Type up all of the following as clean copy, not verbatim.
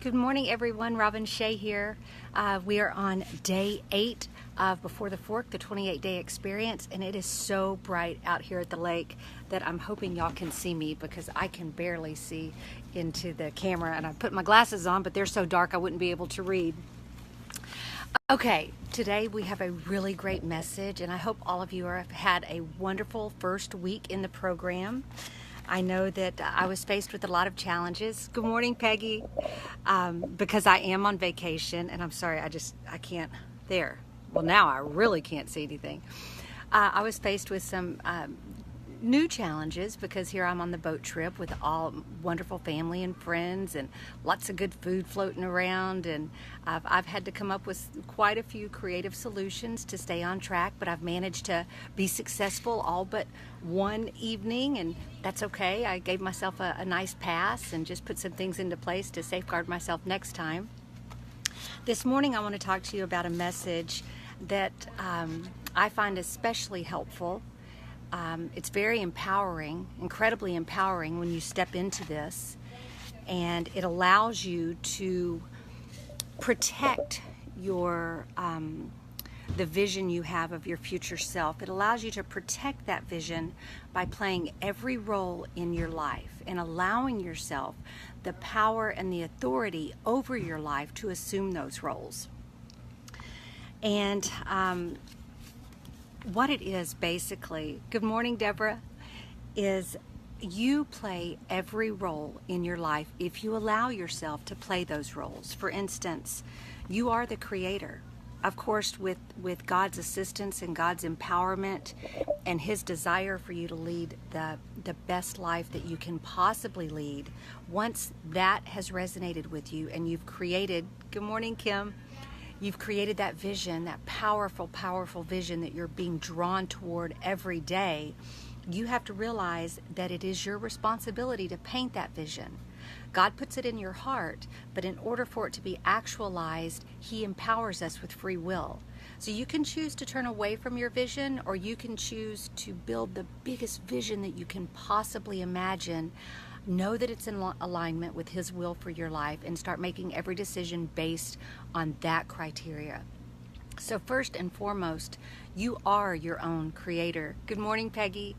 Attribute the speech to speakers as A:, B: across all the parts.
A: Good morning, everyone. Robin Shea here. We are on day 8 of Before the Fork, the 28-day experience, and it is so bright out here at the lake that I'm hoping y'all can see me because I can barely see into the camera, and I put my glasses on, but they're so dark I wouldn't be able to read. Okay, today we have a really great message, and I hope all of you have had a wonderful first week in the program. I know that I was faced with a lot of challenges. Good morning, Peggy. Because I am on vacation, and I'm sorry, I can't, there. Well, now I really can't see anything. I was faced with some new challenges because here I'm on the boat trip with all wonderful family and friends and lots of good food floating around, and I've had to come up with quite a few creative solutions to stay on track, but I've managed to be successful all but one evening, and that's okay. I gave myself a nice pass and just put some things into place to safeguard myself next time. This morning I want to talk to you about a message that I find especially helpful. It's very empowering, incredibly empowering when you step into this, and it allows you to protect your the vision you have of your future self. It allows you to protect that vision by playing every role in your life and allowing yourself the power and the authority over your life to assume those roles. And what it is basically, good morning, Deborah, is you play every role in your life if you allow yourself to play those roles. For instance, you are the creator. Of course, with God's assistance and God's empowerment and His desire for you to lead the best life that you can possibly lead, once that has resonated with you and you've created, good morning, Kim, you've created that vision, that powerful, powerful vision that you're being drawn toward every day, you have to realize that it is your responsibility to paint that vision. God puts it in your heart, but in order for it to be actualized, He empowers us with free will. So you can choose to turn away from your vision, or you can choose to build the biggest vision that you can possibly imagine. Know that it's in alignment with His will for your life and start making every decision based on that criteria. So first and foremost, you are your own creator. Good morning, Peggy.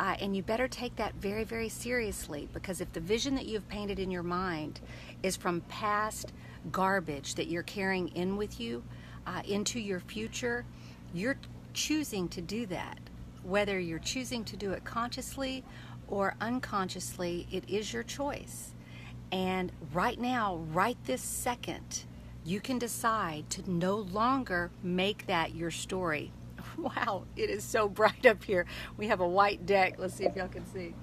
A: And you better take that very, very seriously, because if the vision that you've painted in your mind is from past garbage that you're carrying in with you into your future, you're choosing to do that. Whether you're choosing to do it consciously or unconsciously, it is your choice. And right now, right this second, you can decide to no longer make that your story. Wow, it is so bright up here. We have a white deck. Let's see if y'all can see.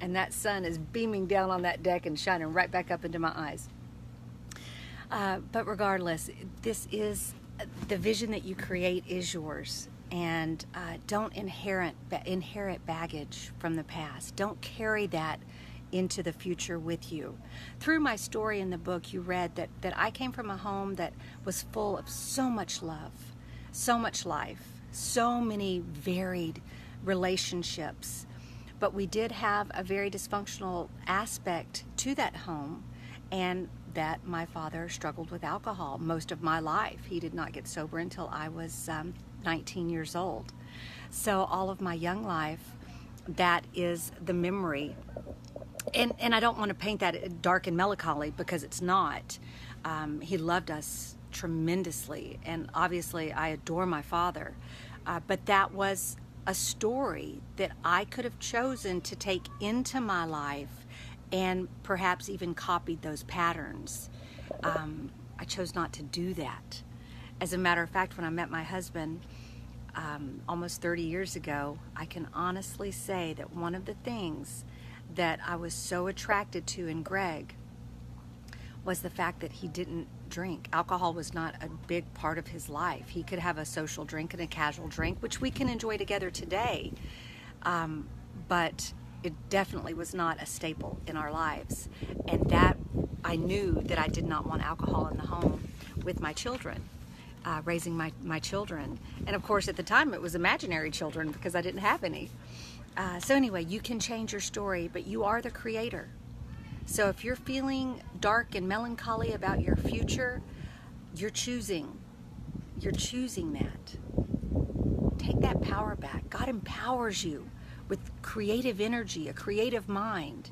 A: And that sun is beaming down on that deck and shining right back up into my eyes. But regardless, this is the vision that you create is yours. And don't inherit baggage from the past. Don't carry that into the future with you. Through my story in the book, you read that I came from a home that was full of so much love, so much life, so many varied relationships. But we did have a very dysfunctional aspect to that home, and that my father struggled with alcohol most of my life. He did not get sober until I was 19 years old. So all of my young life, that is the memory. And I don't want to paint that dark and melancholy, because it's not. He loved us tremendously, and obviously I adore my father. But that was a story that I could have chosen to take into my life and perhaps even copied those patterns. I chose not to do that. As a matter of fact, when I met my husband almost 30 years ago, I can honestly say that one of the things that I was so attracted to in Greg was the fact that he didn't drink. Alcohol was not a big part of his life. He could have a social drink and a casual drink, which we can enjoy together today, but it definitely was not a staple in our lives. And that, I knew that I did not want alcohol in the home with my children, raising my children. And of course, at the time, it was imaginary children because I didn't have any. So anyway, you can change your story, but you are the creator. So if you're feeling dark and melancholy about your future, you're choosing that. Take that power back. God empowers you with creative energy, a creative mind,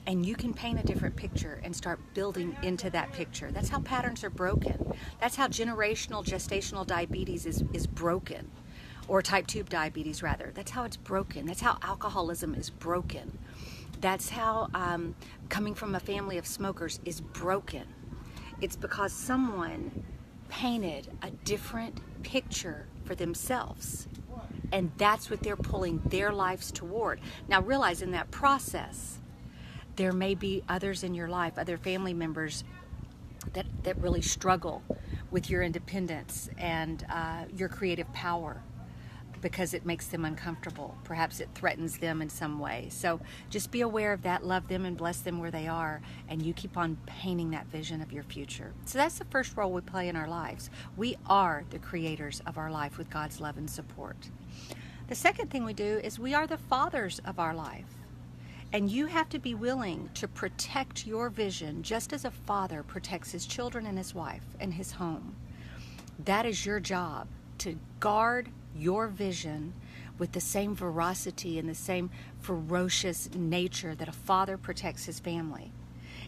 A: and you can paint a different picture and start building into that picture. That's how patterns are broken. That's how generational gestational diabetes is broken, or type 2 diabetes rather. That's how it's broken. That's how alcoholism is broken. That's how coming from a family of smokers is broken. It's because someone painted a different picture for themselves, and that's what they're pulling their lives toward. Now realize in that process, there may be others in your life, other family members that really struggle with your independence and your creative power, because it makes them uncomfortable. Perhaps it threatens them in some way. So just be aware of that, love them and bless them where they are, and you keep on painting that vision of your future. So that's the first role we play in our lives. We are the creators of our life with God's love and support. The second thing we do is we are the fathers of our life. And you have to be willing to protect your vision just as a father protects his children and his wife and his home. That is your job, to guard your vision with the same veracity and the same ferocious nature that a father protects his family.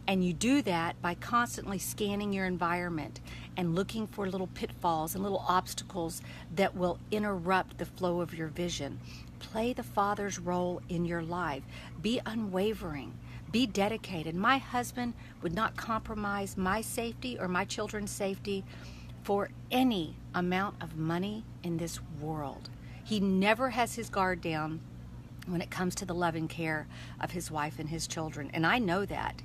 A: And you do that by constantly scanning your environment and looking for little pitfalls and little obstacles that will interrupt the flow of your vision. Play the father's role in your life. Be unwavering. Be dedicated. My husband would not compromise my safety or my children's safety for any amount of money in this world. He never has his guard down when it comes to the love and care of his wife and his children. And I know that.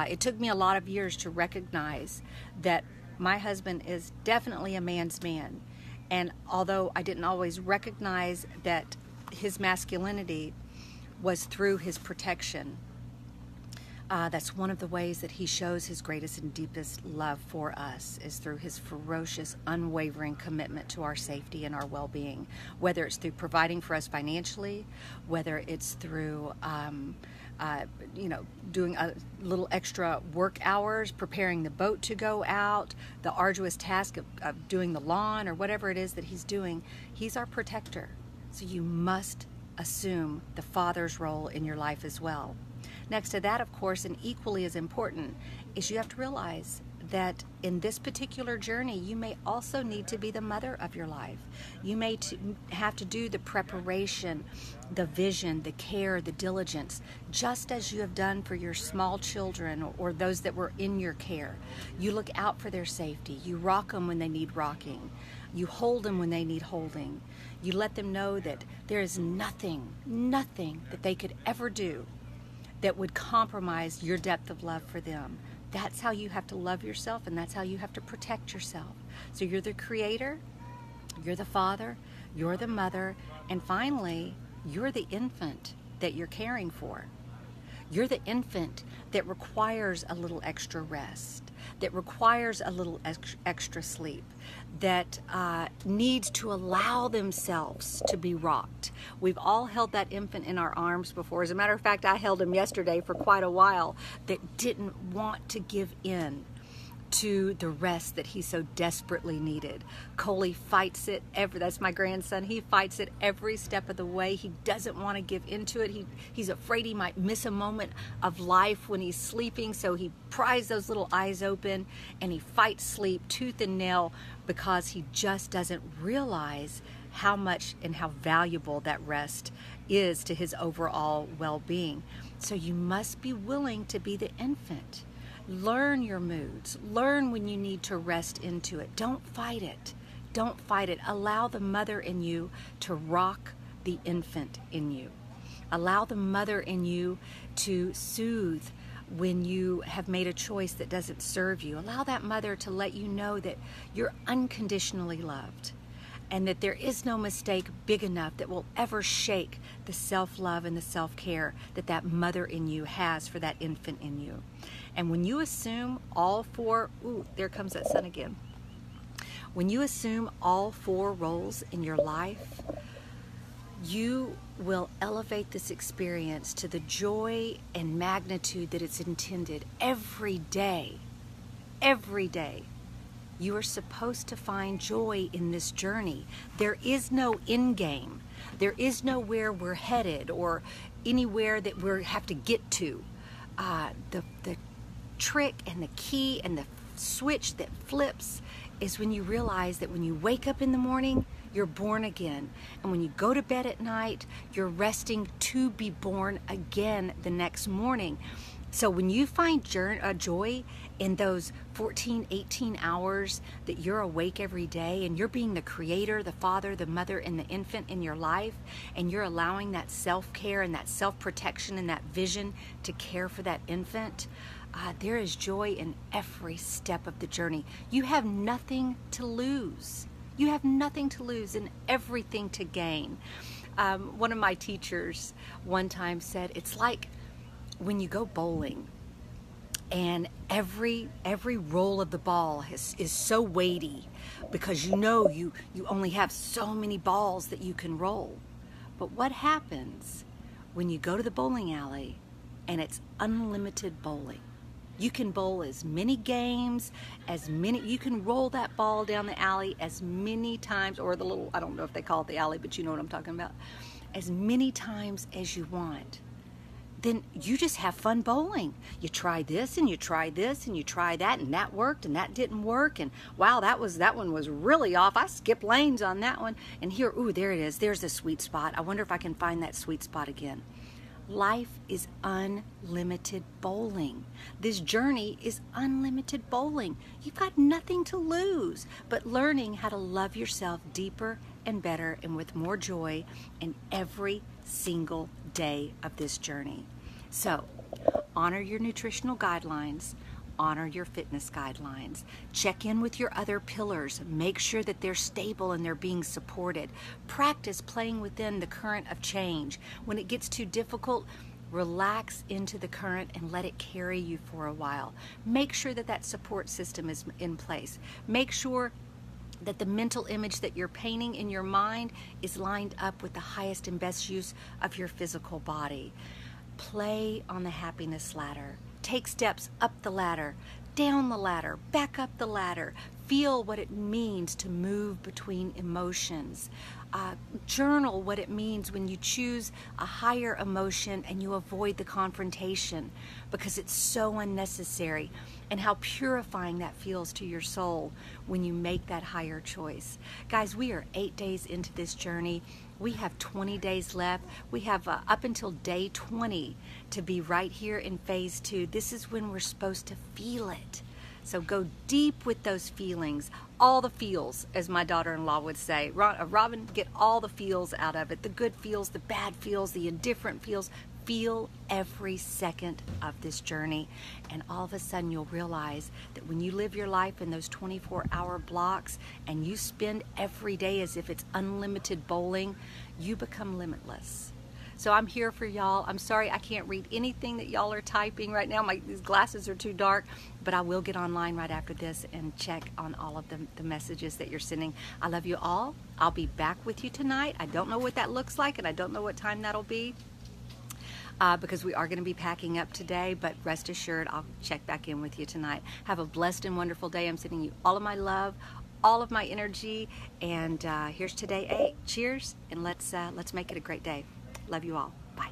A: It took me a lot of years to recognize that my husband is definitely a man's man. And although I didn't always recognize that his masculinity was through his protection, that's one of the ways that he shows his greatest and deepest love for us, is through his ferocious, unwavering commitment to our safety and our well-being, whether it's through providing for us financially, whether it's through doing a little extra work hours, preparing the boat to go out, the arduous task of doing the lawn, or whatever it is that he's doing. He's our protector. So you must assume the father's role in your life as well. Next to that, of course, and equally as important, is you have to realize that in this particular journey, you may also need to be the mother of your life. You may have to do the preparation, the vision, the care, the diligence, just as you have done for your small children or those that were in your care. You look out for their safety. You rock them when they need rocking. You hold them when they need holding. You let them know that there is nothing that they could ever do that would compromise your depth of love for them. That's how you have to love yourself, and that's how you have to protect yourself. So you're the creator, you're the father, you're the mother, and finally, you're the infant that you're caring for. You're the infant that requires a little extra rest, that requires a little extra sleep, that needs to allow themselves to be rocked. We've all held that infant in our arms before. As a matter of fact, I held him yesterday for quite a while, that didn't want to give in to the rest that he so desperately needed. Coley fights it that's my grandson. He fights it every step of the way. He doesn't want to give into it. He's afraid he might miss a moment of life when he's sleeping, so he pries those little eyes open and he fights sleep tooth and nail, because he just doesn't realize how much and how valuable that rest is to his overall well-being. So you must be willing to be the infant. Learn your moods. Learn when you need to rest into it. Don't fight it. Don't fight it. Allow the mother in you to rock the infant in you. Allow the mother in you to soothe when you have made a choice that doesn't serve you. Allow that mother to let you know that you're unconditionally loved, and that there is no mistake big enough that will ever shake the self-love and the self-care that that mother in you has for that infant in you. And when you assume all four, there comes that sun again. When you assume all four roles in your life, you will elevate this experience to the joy and magnitude that it's intended every day. Every day. You are supposed to find joy in this journey. There is no end game. There is nowhere we're headed or anywhere that we have to get to. The trick and the key and the switch that flips is when you realize that when you wake up in the morning, you're born again. And when you go to bed at night, you're resting to be born again the next morning. So when you find joy in those 14, 18 hours that you're awake every day and you're being the creator, the father, the mother, and the infant in your life, and you're allowing that self-care and that self-protection and that vision to care for that infant, there is joy in every step of the journey. You have nothing to lose. You have nothing to lose and everything to gain. One of my teachers one time said, it's like when you go bowling and every roll of the ball is so weighty because you know you only have so many balls that you can roll. But what happens when you go to the bowling alley and it's unlimited bowling? You can bowl as many games, you can roll that ball down the alley as many times, or the little, I don't know if they call it the alley, but you know what I'm talking about, as many times as you want. Then you just have fun bowling. You try this and you try this and you try that, and that worked and that didn't work, and wow, that one was really off. I skipped lanes on that one, and here, ooh, there it is. There's the sweet spot. I wonder if I can find that sweet spot again. Life is unlimited bowling. This journey is unlimited bowling. You've got nothing to lose but learning how to love yourself deeper and better and with more joy in every single day of this journey. So, honor your nutritional guidelines. Honor your fitness guidelines. Check in with your other pillars. Make sure that they're stable and they're being supported. Practice playing within the current of change. When it gets too difficult, relax into the current and let it carry you for a while. Make sure that that support system is in place. Make sure that the mental image that you're painting in your mind is lined up with the highest and best use of your physical body. Play on the happiness ladder. Take steps up the ladder, down the ladder, back up the ladder. Feel what it means to move between emotions. Journal what it means when you choose a higher emotion and you avoid the confrontation because it's so unnecessary, and how purifying that feels to your soul when you make that higher choice. Guys, we are 8 days into this journey. We have 20 days left. We have up until day 20 to be right here in phase 2. This is when we're supposed to feel it. So go deep with those feelings, all the feels, as my daughter-in-law would say. Robin, get all the feels out of it, the good feels, the bad feels, the indifferent feels. Feel every second of this journey, and all of a sudden you'll realize that when you live your life in those 24-hour blocks and you spend every day as if it's unlimited bowling, you become limitless. So I'm here for y'all. I'm sorry I can't read anything that y'all are typing right now. These glasses are too dark, but I will get online right after this and check on all of the messages that you're sending. I love you all. I'll be back with you tonight. I don't know what that looks like, and I don't know what time that'll be. Because we are going to be packing up today, but rest assured I'll check back in with you tonight. Have a blessed and wonderful day. I'm sending you all of my love, all of my energy, and here's to day 8. Cheers, and let's make it a great day. Love you all. Bye.